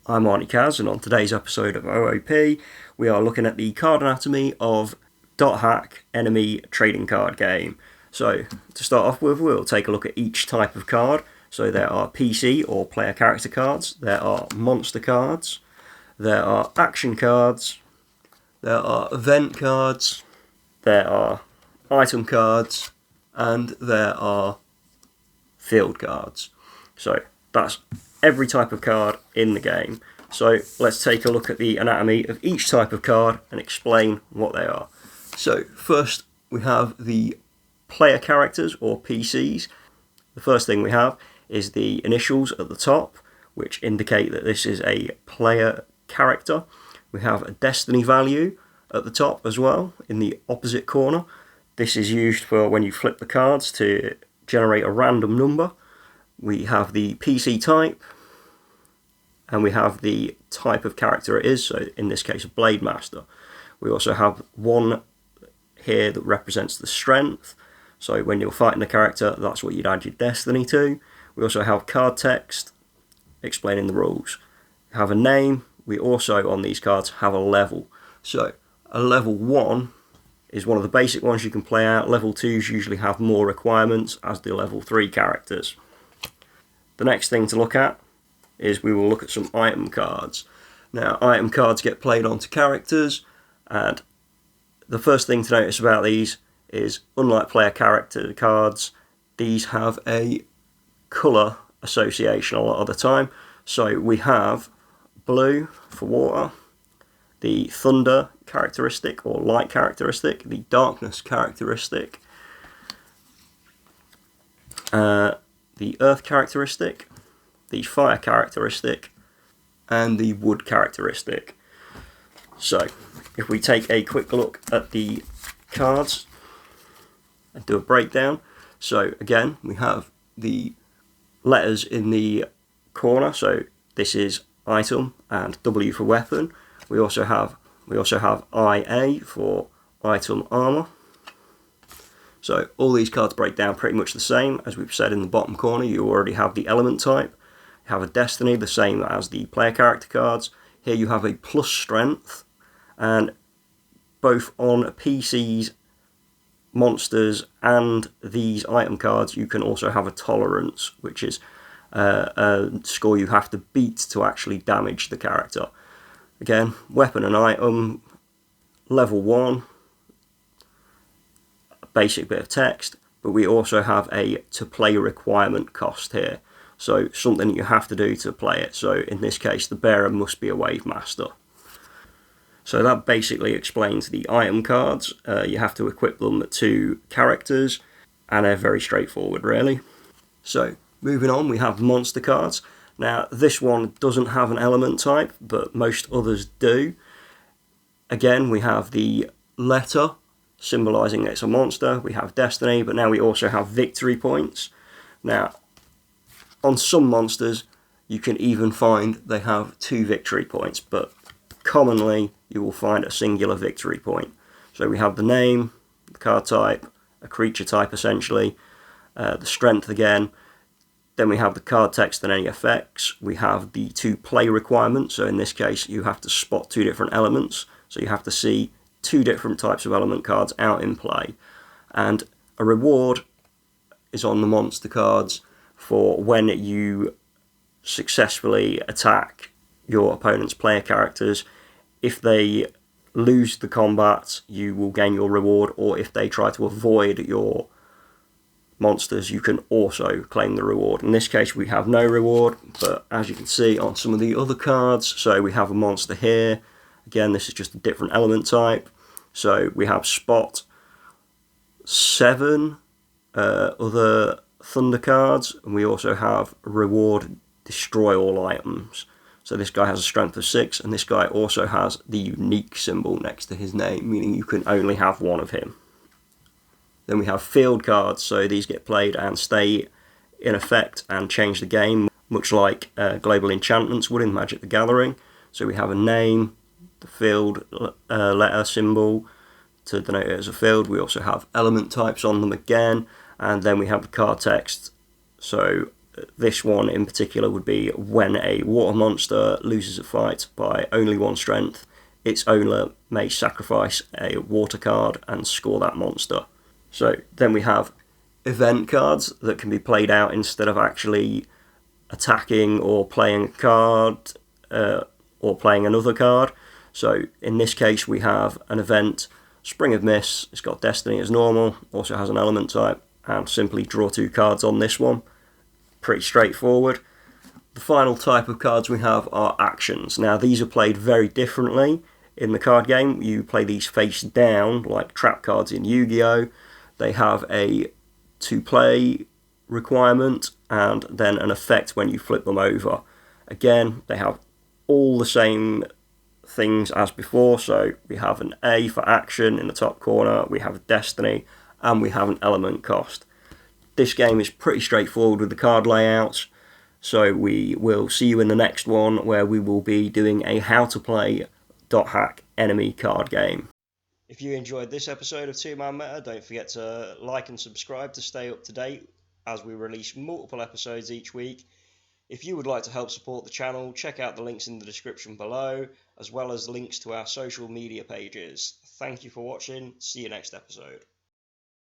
I'm Aunty Kaz, and on today's episode of OOP, we are looking at the card anatomy of Dot Hack Enemy Trading Card Game. So, to start off with, we'll take a look at each type of card. So there are PC or player character cards, there are monster cards, there are action cards, there are event cards, there are item cards, and there are field cards. So that's every type of card in the game. So let's take a look at the anatomy of each type of card and explain what they are. So first we have the player characters or PCs. The first thing we have is the initials at the top, which indicate that this is a player character. We have a destiny value at the top as well in the opposite corner. This is used for when you flip the cards to generate a random number. We have the PC type, and we have the type of character it is, so in this case a Blade Master. We also have one here that represents the strength, so when you're fighting a character, that's what you'd add your destiny to. We also have card text explaining the rules. We have a name. We also, on these cards, have a level. So a level 1 is one of the basic ones you can play out. Level 2s usually have more requirements, as do level 3 characters. The next thing to look at is we will look at some item cards. Now, item cards get played onto characters, and the first thing to notice about these is, unlike player character cards, these have a colour association a lot of the time. So we have blue for water, the thunder characteristic or light characteristic, the darkness characteristic, the earth characteristic, the fire characteristic, and the wood characteristic. So if we take a quick look at the cards and do a breakdown. So again, we have the letters in the corner, so this is item and W for weapon. We also have IA for item armor. So all these cards break down pretty much the same. As we've said in the bottom corner, you already have the element type. You have a destiny, the same as the player character cards. Here you have a plus strength, and both on PCs, monsters, and these item cards, you can also have a tolerance, which is a score you have to beat to actually damage the character. Again, weapon and item, level 1, basic bit of text, but we also have a to play requirement cost here. So something you have to do to play it. So in this case, the bearer must be a Wave Master. So that basically explains the item cards. You have to equip them to characters, and they're very straightforward, really. So moving on, we have monster cards. Now this one doesn't have an element type, but most others do. Again, we have the letter symbolising it's a monster. We have destiny, but now we also have victory points. Now, on some monsters, you can even find they have 2 victory points, but commonly you will find a singular victory point. So we have the name, the card type, a creature type essentially, the strength again. Then we have the card text and any effects. We have the 2 play requirements. So in this case, you have to spot 2 different elements. So you have to see 2 different types of element cards out in play. And a reward is on the monster cards for when you successfully attack your opponent's player characters. If they lose the combat, you will gain your reward, or if they try to avoid your monsters, you can also claim the reward. In this case, we have no reward, but as you can see on some of the other cards, so we have a monster here. Again, this is just a different element type. So we have spot 7 other thunder cards, and we also have reward destroy all items. So this guy has a strength of 6, and this guy also has the unique symbol next to his name, meaning you can only have one of him. Then we have field cards, so these get played and stay in effect and change the game, much like global enchantments would in Magic the Gathering. So we have a name, the field letter symbol to denote it as a field. We also have element types on them again, and then we have the card text. So this one in particular would be when a water monster loses a fight by only 1 strength, its owner may sacrifice a water card and score that monster. So then we have event cards that can be played out instead of actually attacking or playing a card or playing another card. So in this case we have an event, Spring of Mists. It's got Destiny as normal, also has an element type, and simply draw 2 cards on this one. Pretty straightforward. The final type of cards we have are actions. Now these are played very differently in the card game. You play these face down like trap cards in Yu-Gi-Oh! They have a to play requirement and then an effect when you flip them over. Again, they have all the same things as before. So we have an A for action in the top corner, we have Destiny, and we have an element cost. This game is pretty straightforward with the card layouts, so we will see you in the next one where we will be doing a how to play Dot Hack Enemy card game. If you enjoyed this episode of 2-Man Meta, don't forget to like and subscribe to stay up to date as we release multiple episodes each week. If you would like to help support the channel, check out the links in the description below, as well as links to our social media pages. Thank you for watching. See you next episode.